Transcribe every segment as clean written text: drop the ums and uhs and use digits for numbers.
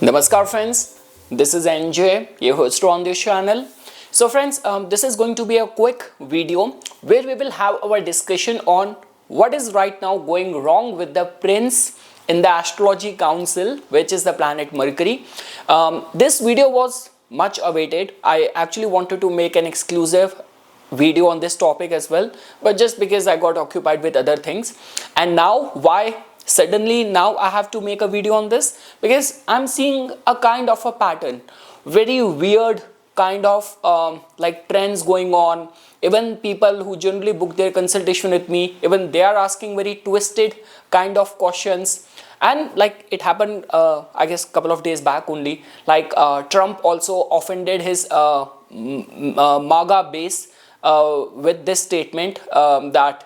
Namaskar friends, this is NJ, your host on this channel. So friends, this is going to be a quick video where we will have our discussion on what is right now going wrong with the prince in the astrology council, which is the planet Mercury. This video was much awaited. I actually wanted to make an exclusive video on this topic as well, but just because I got occupied with other things, and now why suddenly now I have to make a video on this, because I'm seeing a kind of a pattern, very weird kind of like trends going on. Even people who generally book their consultation with me, even they are asking very twisted kind of questions. And like it happened I guess couple of days back only, like Trump also offended his MAGA base with this statement that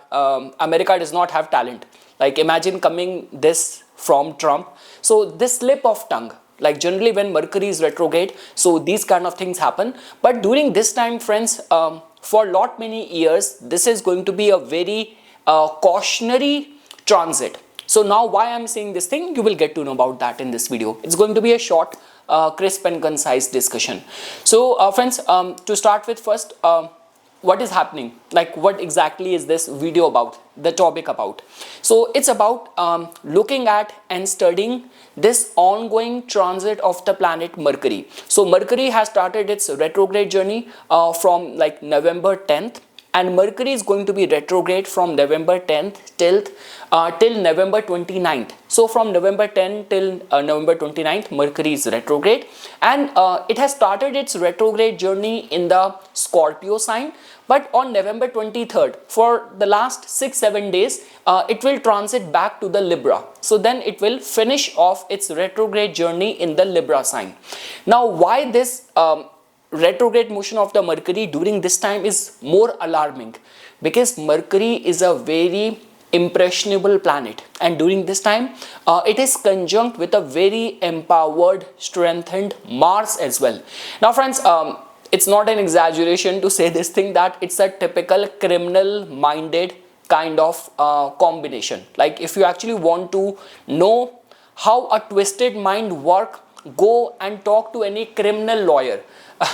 America does not have talent. Like imagine coming this from Trump. So this slip of tongue, like generally when Mercury is retrograde, so these kind of things happen. But during this time, friends, for lot many years, this is going to be a very cautionary transit. So now why I'm saying this thing, you will get to know about that in this video. It's going to be a short, crisp and concise discussion. So friends, to start with first, what is happening, like what exactly is this video about, the topic about. So it's about looking at and studying this ongoing transit of the planet Mercury. So Mercury has started its retrograde journey from like November 10th, and Mercury is going to be retrograde from November 10th till November 29th. So from November 10th till November 29th, Mercury is retrograde, and it has started its retrograde journey in the Scorpio sign. But on November 23rd, for the last 6-7 days, it will transit back to the Libra. So then it will finish off its retrograde journey in the Libra sign. Now, why this retrograde motion of the Mercury during this time is more alarming? Because Mercury is a very impressionable planet, and during this time it is conjunct with a very empowered, strengthened Mars as well. Now friends, it's not an exaggeration to say this thing, that it's a typical criminal minded kind of combination. Like if you actually want to know how a twisted mind work, go and talk to any criminal lawyer.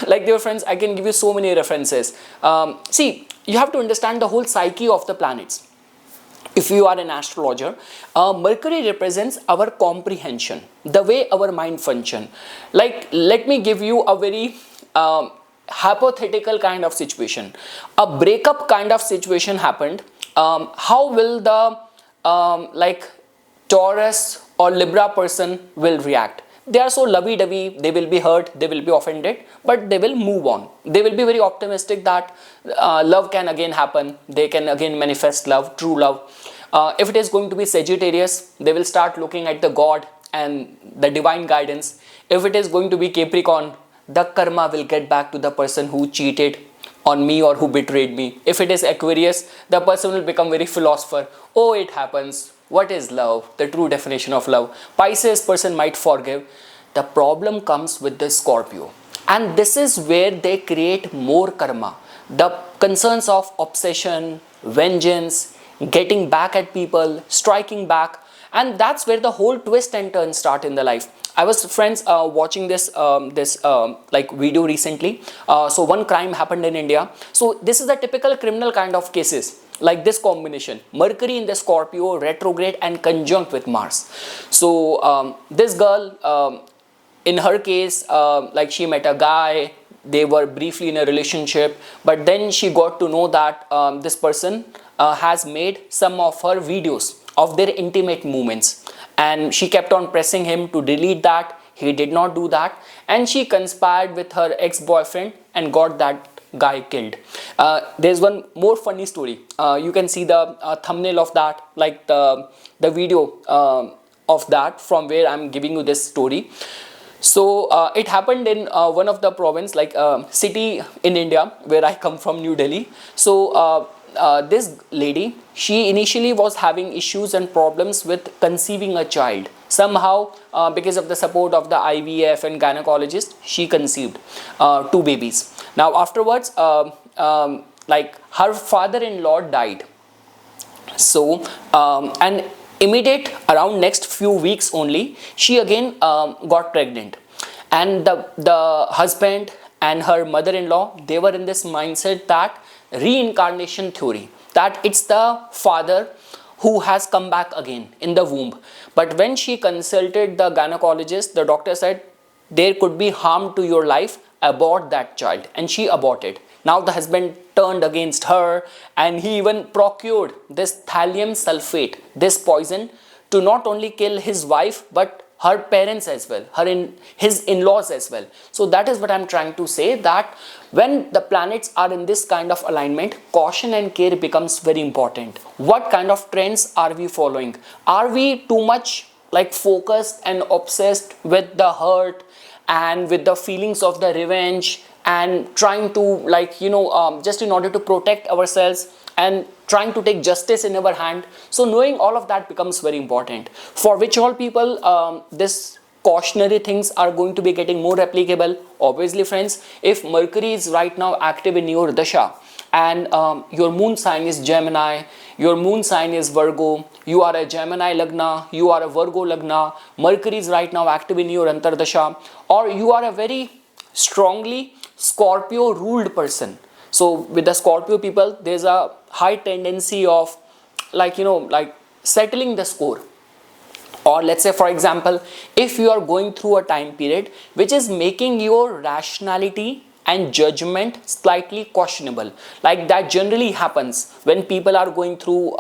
Like dear friends, I can give you so many references. See, you have to understand the whole psyche of the planets. If you are an astrologer, Mercury represents our comprehension, the way our mind function. Like let me give you a very hypothetical kind of situation. A breakup kind of situation happened. How will the like Taurus or Libra person will react? They are so lovey-dovey, they will be hurt, they will be offended, but they will move on. They will be very optimistic that love can again happen, they can again manifest love, true love. If it is going to be Sagittarius, they will start looking at the God and the divine guidance. If it is going to be Capricorn, the karma will get back to the person who cheated on me or who betrayed me. If it is Aquarius, the person will become very philosopher. Oh, it happens. What is love? The true definition of love. Pisces person might forgive. The problem comes with the Scorpio. And this is where they create more karma. The concerns of obsession, vengeance, getting back at people, striking back. And that's where the whole twist and turn start in the life. I was, friends, watching this like video recently. So one crime happened in India. So this is the typical criminal kind of cases. Like this combination, Mercury in the Scorpio, retrograde and conjunct with Mars. So this girl, in her case, like she met a guy, they were briefly in a relationship, but then she got to know that this person has made some of her videos of their intimate moments, and she kept on pressing him to delete that. He did not do that, and she conspired with her ex-boyfriend and got that guy killed. There's one more funny story. You can see the thumbnail of that, like the video of that, from where I'm giving you this story. So it happened in one of the province, like city in India where I come from, New Delhi. So this lady, she initially was having issues and problems with conceiving a child. Somehow, because of the support of the IVF and gynecologist, she conceived 2 babies. Now afterwards, like her father-in-law died. So and Immediate around next few weeks only, she again got pregnant, and the husband and her mother-in-law, they were in this mindset that reincarnation theory, that it's the father who has come back again in the womb. But when she consulted the gynecologist, the doctor said there could be harm to your life, abort that child, and she aborted. Now the husband turned against her, and he even procured this thallium sulfate, this poison, to not only kill his wife but her parents as well, his in-laws as well. So that is what I'm trying to say, that when the planets are in this kind of alignment, caution and care becomes very important. What kind of trends are we following? Are we too much like focused and obsessed with the hurt and with the feelings of the revenge, and trying to just in order to protect ourselves and trying to take justice in our hand? So knowing all of that becomes very important. For which all people this cautionary things are going to be getting more applicable? Obviously friends, if Mercury is right now active in your dasha, and your moon sign is Gemini, your moon sign is Virgo, you are a Gemini Lagna, you are a Virgo Lagna, Mercury is right now active in your Antardasha, or you are a very strongly Scorpio ruled person. So with the Scorpio people, there's a high tendency of settling the score. Or let's say, for example, if you are going through a time period which is making your rationality and judgment slightly questionable, like that generally happens when people are going through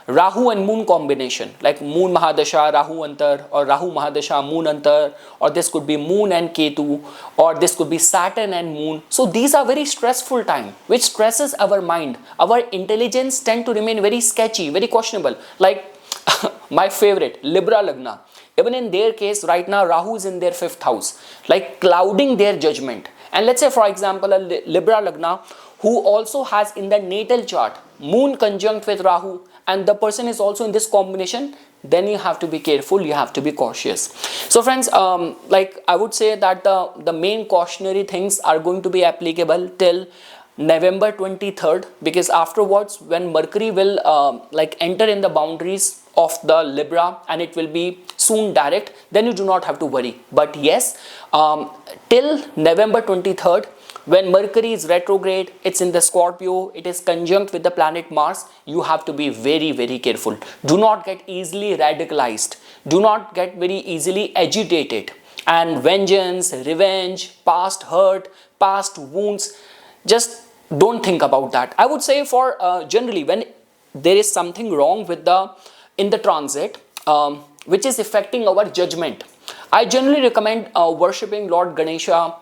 Rahu and Moon combination, like Moon Mahadasha, Rahu Antar, or Rahu Mahadasha, Moon Antar, or this could be Moon and Ketu, or this could be Saturn and Moon. So these are very stressful time, which stresses our mind. Our intelligence tend to remain very sketchy, very questionable. Like my favorite, Libra Lagna. Even in their case, right now, Rahu is in their 5th house, like clouding their judgment. And let's say, for example, a Libra Lagna who also has in the natal chart Moon conjunct with Rahu, and the person is also in this combination, then you have to be careful, you have to be cautious. So friends, I would say that the main cautionary things are going to be applicable till November 23rd, because afterwards when Mercury will enter in the boundaries of the Libra and it will be soon direct, then you do not have to worry. But yes, till November 23rd, when Mercury is retrograde, it's in the Scorpio, it is conjunct with the planet Mars, you have to be very, very careful. Do not get easily radicalized. Do not get very easily agitated. And vengeance, revenge, past hurt, past wounds, just don't think about that. I would say for generally when there is something wrong with in the transit which is affecting our judgment, I generally recommend worshipping Lord Ganesha.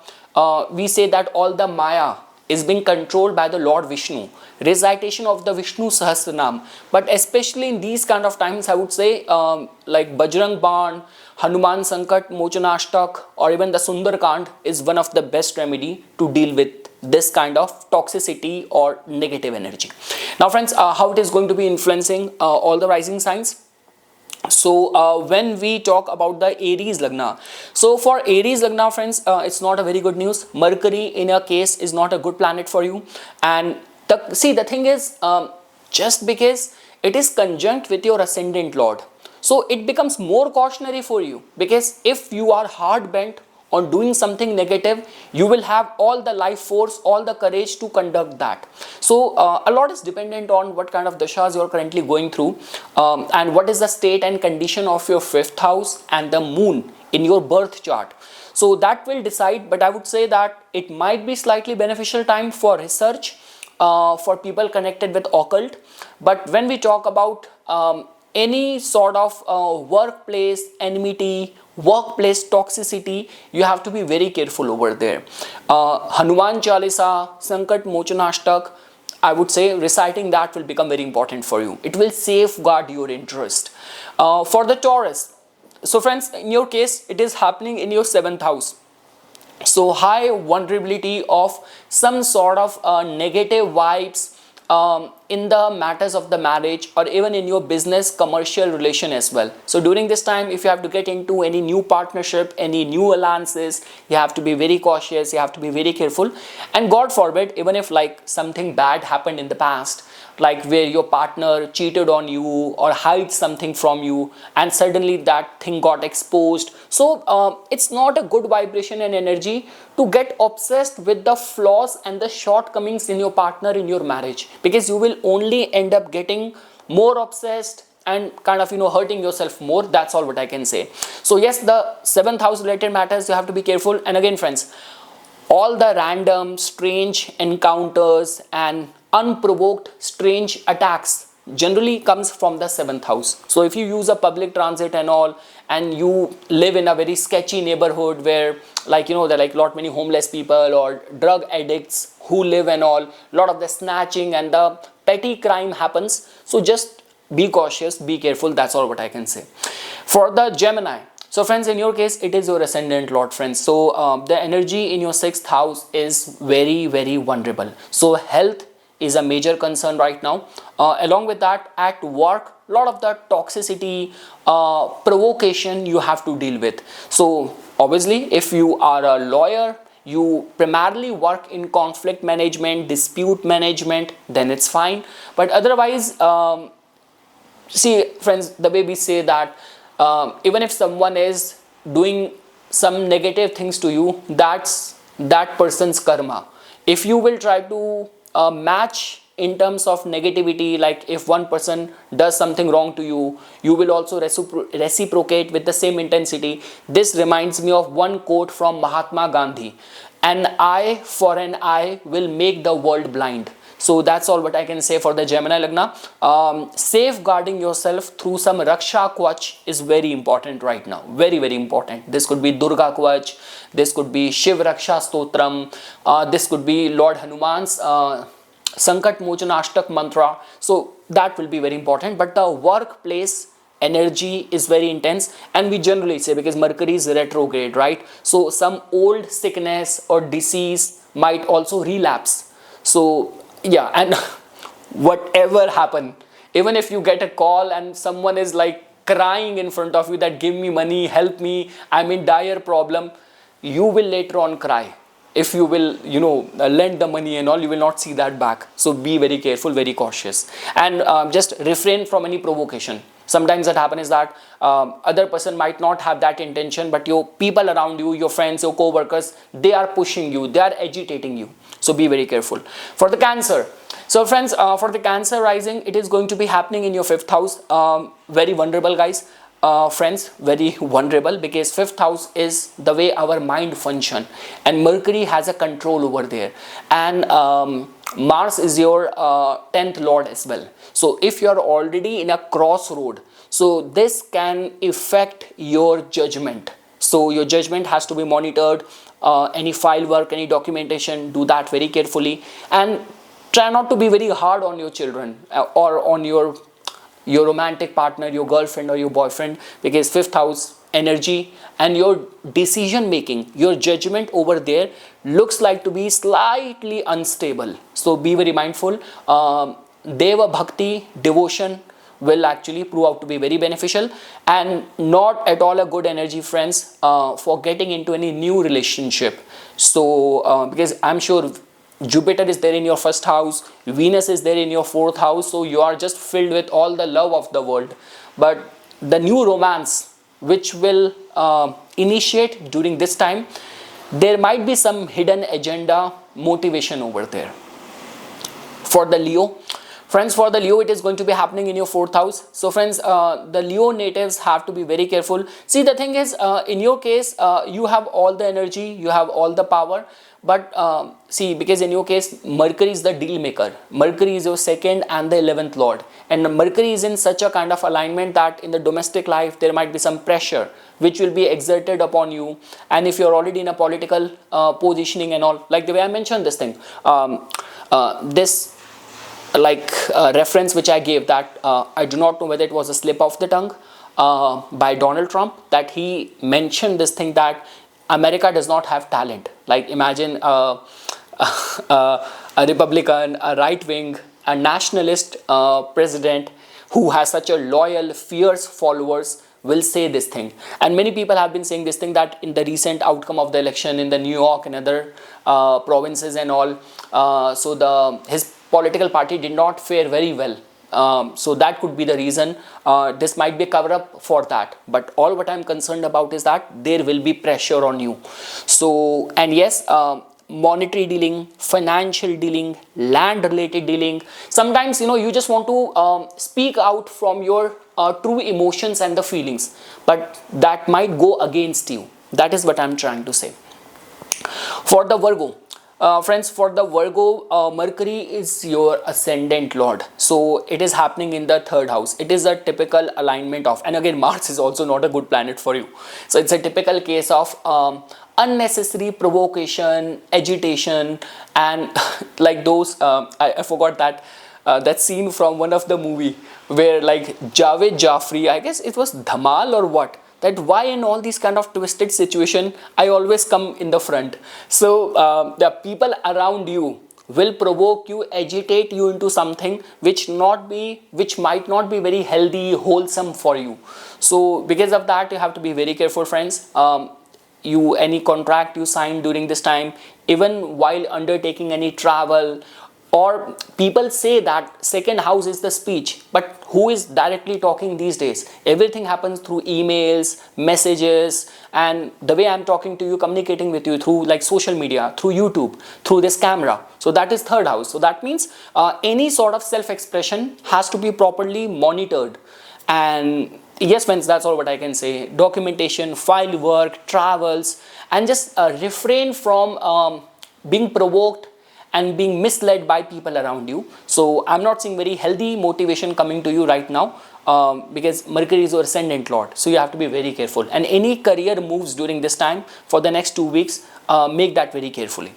We say that all the Maya is being controlled by the Lord Vishnu, recitation of the Vishnu Sahasranam. But especially in these kind of times, I would say like Bajrang Ban, Hanuman Sankat Mochanashtak, or even the Sundarkand is one of the best remedy to deal with this kind of toxicity or negative energy. Now friends, how it is going to be influencing all the rising signs? So when we talk about the Aries Lagna, so for Aries Lagna friends, it's not a very good news. Mercury in a case is not a good planet for you. And the thing is, just because it is conjunct with your ascendant Lord, so it becomes more cautionary for you, because if you are hard bent on doing something negative, you will have all the life force, all the courage to conduct that. So a lot is dependent on what kind of dashas you are currently going through, and what is the state and condition of your 5th house and the moon in your birth chart. So that will decide, but I would say that it might be slightly beneficial time for research for people connected with occult. But when we talk about any sort of workplace enmity, workplace toxicity, you have to be very careful over there. Hanuman Chalisa, Sankat Mochanashtak, I would say reciting that will become very important for you. It will safeguard your interest. For the Taurus, so friends, in your case, it is happening in your 7th house. So high vulnerability of some sort of negative vibes in the matters of the marriage, or even in your business commercial relation as well. So during this time, if you have to get into any new partnership, any new alliances, you have to be very cautious, you have to be very careful. And God forbid, even if like something bad happened in the past, like where your partner cheated on you or hides something from you, and suddenly that thing got exposed. So it's not a good vibration and energy to get obsessed with the flaws and the shortcomings in your partner in your marriage, because you will only end up getting more obsessed and kind of hurting yourself more. That's all what I can say. So yes, the seventh house related matters, you have to be careful. And again friends, all the random strange encounters and unprovoked strange attacks generally comes from the seventh house. So if you use a public transit and all, and you live in a very sketchy neighborhood where there are like lot many homeless people or drug addicts who live and all, lot of the snatching and the petty crime happens. So just be cautious, be careful. That's all what I can say. For the Gemini, so friends, in your case, it is your ascendant lord, friends. So the energy in your sixth house is very, very vulnerable. So health is a major concern right now. Along with that, at work, a lot of the toxicity, provocation you have to deal with. So obviously, if you are a lawyer, you primarily work in conflict management, dispute management, then it's fine. But otherwise, see friends, the way we say that even if someone is doing some negative things to you, that's that person's karma. If you will try to match in terms of negativity, like if one person does something wrong to you, you will also reciprocate with the same intensity. This reminds me of one quote from Mahatma Gandhi: an eye for an eye will make the world blind. So that's all what I can say for the Gemini Lagna. Safeguarding yourself through some Raksha Kwach is very important right now. Very, very important. This could be Durga Kwach. This could be Shiv Raksha Stotram. This could be Lord Hanuman's Sankat Mochana Ashtak mantra. So that will be very important. But the workplace energy is very intense, and we generally say because Mercury is retrograde, right? So some old sickness or disease might also relapse. So yeah, and whatever happen, even if you get a call and someone is like crying in front of you that give me money, help me, I'm in dire problem, you will later on cry. If you will lend the money and all, you will not see that back. So be very careful, very cautious, and just refrain from any provocation. Sometimes that happens is that other person might not have that intention, but your people around you, your friends, your co-workers, they are pushing you, they are agitating you. So be very careful. For the Cancer, so friends, for the Cancer rising, it is going to be happening in your fifth house. Very vulnerable, guys. Friends, very vulnerable, because fifth house is the way our mind function, and Mercury has a control over there, and Mars is your 10th lord as well. So if you are already in a crossroad, so this can affect your judgment. So your judgment has to be monitored. Any file work, any documentation, do that very carefully, and try not to be very hard on your children or on your romantic partner, your girlfriend or your boyfriend, because fifth house energy and your decision making, your judgment over there looks like to be slightly unstable. So be very mindful. Deva Bhakti, devotion, will actually prove out to be very beneficial, and not at all a good energy, friends, for getting into any new relationship. So because I'm sure Jupiter is there in your first house, Venus is there in your fourth house, so you are just filled with all the love of the world. But the new romance which will initiate during this time, there might be some hidden agenda motivation over there. For the Leo, friends, for the Leo, it is going to be happening in your fourth house. So friends, the Leo natives have to be very careful. See, the thing is, in your case, you have all the energy, you have all the power. But see, because in your case, Mercury is the deal maker. Mercury is your second and the 11th lord. And Mercury is in such a kind of alignment that in the domestic life, there might be some pressure which will be exerted upon you. And if you're already in a political positioning and all, like the way I mentioned this thing, this reference which I gave, that I do not know whether it was a slip of the tongue by Donald Trump, that he mentioned this thing that America does not have talent. Like imagine a Republican, a right-wing, a nationalist president who has such a loyal, fierce followers will say this thing. And many people have been saying this thing, that in the recent outcome of the election in the New York and other provinces and all, so his political party did not fare very well. So that could be the reason. This might be a cover up for that, but all what I'm concerned about is that there will be pressure on you. So, and yes, monetary dealing, financial dealing, land related dealing, sometimes you just want to speak out from your true emotions and the feelings, but that might go against you. That is what I'm trying to say. For the Virgo, friends, for the Virgo, Mercury is your ascendant lord. So it is happening in the third house. It is a typical alignment of, and again, Mars is also not a good planet for you. So it's a typical case of unnecessary provocation, agitation, and like those, I forgot that. That scene from one of the movie where like Javed Jafri, I guess it was Dhamal or what, that why in all these kind of twisted situation I always come in the front. So the people around you will provoke you, agitate you into something which might not be very healthy, wholesome for you. So because of that, you have to be very careful, friends. Any contract you sign during this time, even while undertaking any travel, or people say that second house is the speech, but who is directly talking these days? Everything happens through emails, messages, and the way I'm talking to you, communicating with you through like social media, through YouTube, through this camera. So that is third house. So that means any sort of self-expression has to be properly monitored. And yes, friends, that's all what I can say. Documentation, file work, travels, and just refrain from being provoked and being misled by people around you. So I'm not seeing very healthy motivation coming to you right now, because Mercury is your ascendant lord. So you have to be very careful. And any career moves during this time for the next 2 weeks, make that very carefully.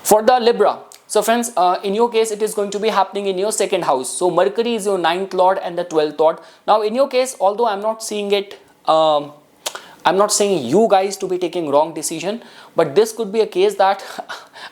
For the Libra, so friends, in your case, it is going to be happening in your second house. So Mercury is your 9th lord and the 12th lord. Now in your case, although I'm not seeing it, I'm not saying you guys to be taking wrong decision, but this could be a case that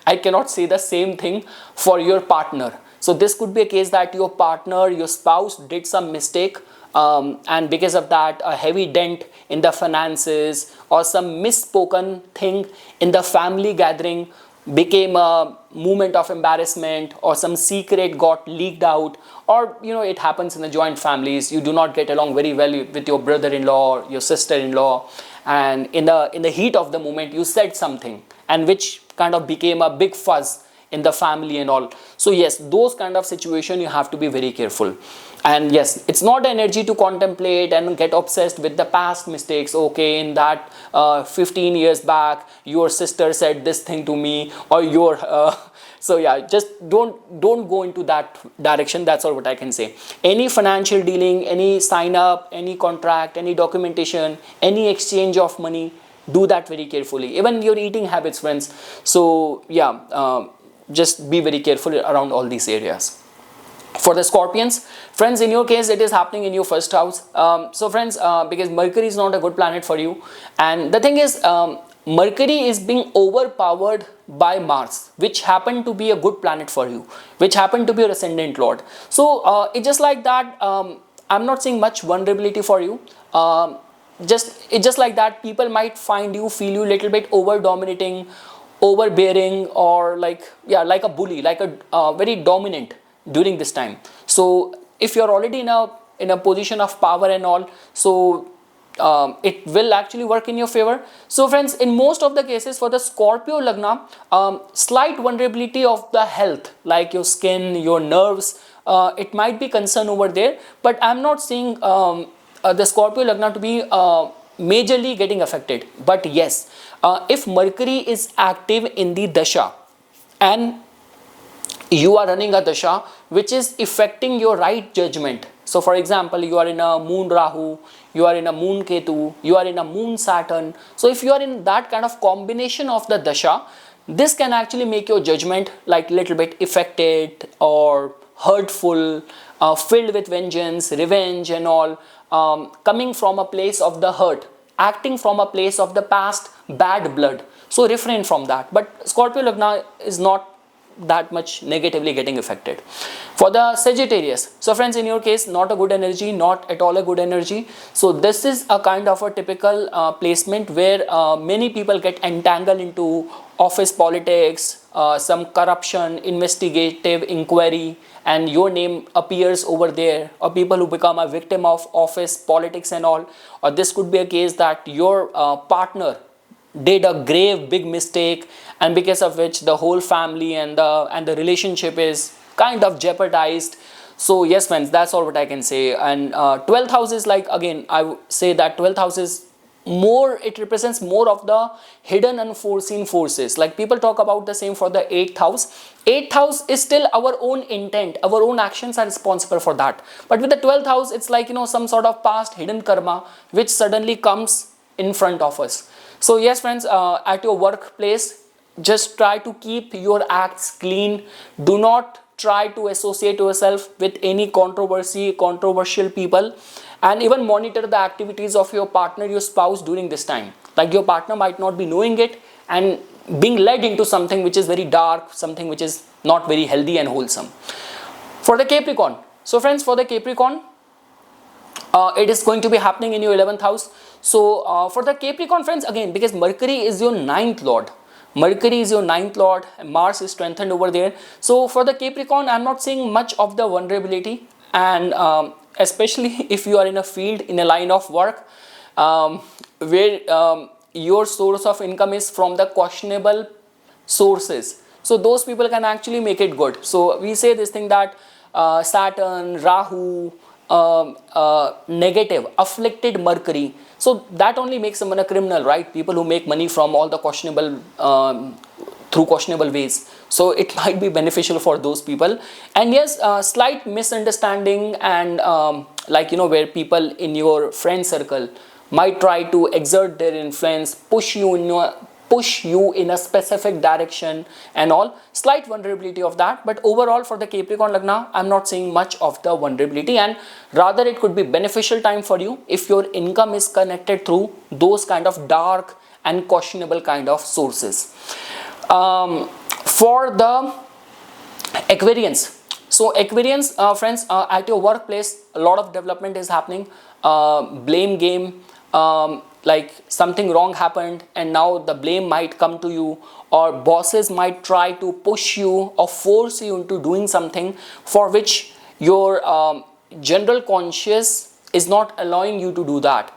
I cannot say the same thing for your partner. So this could be a case that your partner, your spouse did some mistake, and because of that, a heavy dent in the finances or some misspoken thing in the family gathering became a moment of embarrassment, or some secret got leaked out, or it happens in the joint families. You do not get along very well with your brother-in-law, your sister-in-law, and in the heat of the moment you said something, and which kind of became a big fuzz in the family and all. So yes, those kind of situation you have to be very careful. And yes, it's not energy to contemplate and get obsessed with the past mistakes. Okay, in that 15 years back your sister said this thing to me, or your so yeah, just don't go into that direction. That's all what I can say. Any financial dealing, any sign up, any contract, any documentation, any exchange of money, do that very carefully. Even your eating habits, friends. So yeah, just be very careful around all these areas. For the Scorpions, friends, in your case, it is happening in your first house. So friends, because Mercury is not a good planet for you, and the thing is, Mercury is being overpowered by Mars, which happened to be a good planet for you, which happened to be your ascendant lord. So it's just like that. I'm not seeing much vulnerability for you. It's just like that. People might feel you a little bit over dominating, overbearing, or like a bully, like a very dominant during this time. So if you're already in a position of power and all, so it will actually work in your favor. So friends, in most of the cases for the Scorpio Lagna, slight vulnerability of the health, like your skin, your nerves, it might be concern over there, but I'm not seeing the Scorpio Lagna to be majorly getting affected. But yes, if Mercury is active in the dasha, and you are running a dasha which is affecting your right judgment. So for example, you are in a moon Rahu, you are in a moon Ketu, you are in a moon Saturn. So if you are in that kind of combination of the dasha, this can actually make your judgment like little bit affected or hurtful, filled with vengeance, revenge and all, coming from a place of the hurt, acting from a place of the past bad blood. So refrain from that. But Scorpio Lagna is not that much negatively getting affected. For the Sagittarius, so friends, in your case, not a good energy, not at all a good energy. So this is a kind of a typical placement where many people get entangled into office politics, some corruption, investigative inquiry, and your name appears over there, or people who become a victim of office politics and all. Or this could be a case that your partner did a grave big mistake, and because of which the whole family and the relationship is kind of jeopardized. So yes friends, that's all what I can say. And 12th house is like, again I would say that 12th house is more, it represents more of the hidden unforeseen forces. Like people talk about the same for the 8th house. 8th house is still our own intent, our own actions are responsible for that. But with the 12th house, it's like, you know, some sort of past hidden karma which suddenly comes in front of us. So yes friends, at your workplace, just try to keep your acts clean. Do not try to associate yourself with any controversial people, and even monitor the activities of your partner, your spouse during this time. Like your partner might not be knowing it and being led into something which is very dark, something which is not very healthy and wholesome. For the Capricorn, so friends, for the Capricorn, it is going to be happening in your 11th house. So for the Capricorn friends, again, because Mercury is your 9th lord, Mercury is your 9th lord, Mars is strengthened over there. So for the Capricorn, I'm not seeing much of the vulnerability, and especially if you are in a field, in a line of work where your source of income is from the questionable sources. So those people can actually make it good. So we say this thing that Saturn, Rahu, negative, afflicted Mercury. So that only makes someone a criminal, right? People who make money from all the questionable, through questionable ways. So it might be beneficial for those people. And yes, slight misunderstanding and like, you know, where people in your friend circle might try to exert their influence, push you in a specific direction and all, slight vulnerability of that. But overall for the Capricorn Lagna, I'm not seeing much of the vulnerability, and rather it could be beneficial time for you if your income is connected through those kind of dark and questionable kind of sources. For the Aquarians, so Aquarians friends, at your workplace, a lot of development is happening. Blame game, like something wrong happened and now the blame might come to you, or bosses might try to push you or force you into doing something for which your general conscious is not allowing you to do that.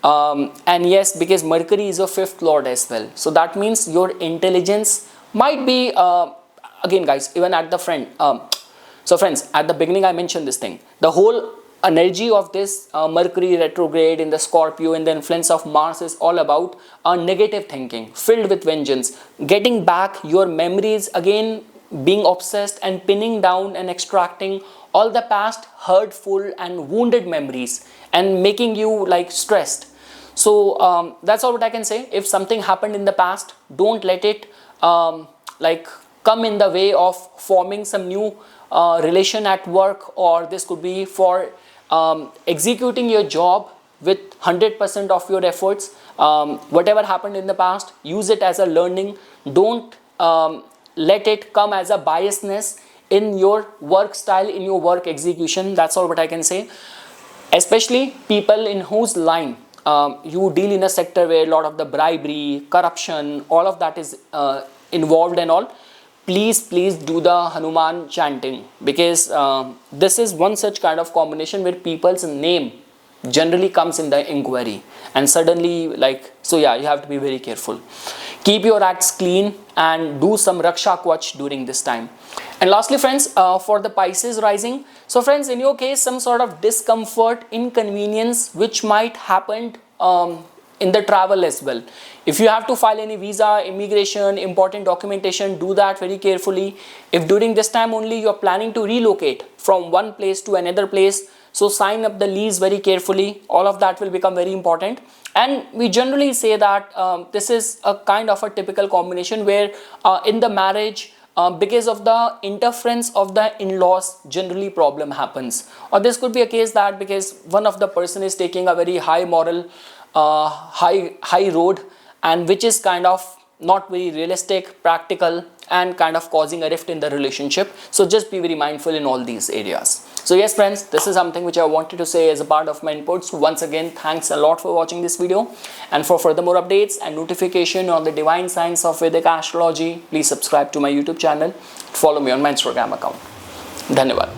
And yes, because Mercury is a 5th lord as well, so that means your intelligence might be again guys, even at the friend, so friends, at the beginning I mentioned this thing, the whole energy of this Mercury retrograde in the Scorpio and the influence of Mars is all about negative thinking filled with vengeance, getting back your memories again, being obsessed and pinning down and extracting all the past hurtful and wounded memories and making you like stressed. So that's all what I can say. If something happened in the past, don't let it like come in the way of forming some new relation at work, or this could be for executing your job with 100% of your efforts. Whatever happened in the past, use it as a learning. Don't let it come as a biasness in your work style, in your work execution. That's all what I can say. Especially people in whose line you deal in a sector where a lot of the bribery, corruption, all of that is involved and all. Please do the Hanuman chanting, because this is one such kind of combination where people's name generally comes in the inquiry and suddenly like, so yeah, you have to be very careful. Keep your acts clean and do some Raksha Kwach during this time. And lastly friends, for the Pisces rising, so friends, in your case, some sort of discomfort, inconvenience which might happen in the travel as well. If you have to file any visa, immigration, important documentation, do that very carefully. If during this time only you are planning to relocate from one place to another place, so sign up the lease very carefully. All of that will become very important. And we generally say that this is a kind of a typical combination where in the marriage, because of the interference of the in-laws, generally problem happens. Or this could be a case that because one of the person is taking a very high moral, high road, and which is kind of not very realistic, practical, and kind of causing a rift in the relationship. So just be very mindful in all these areas. So yes friends, this is something which I wanted to say as a part of my inputs. Once again, thanks a lot for watching this video, and for further more updates and notification on the divine science of Vedic astrology, please subscribe to my YouTube channel. Follow me on my Instagram account. Dhanyavad.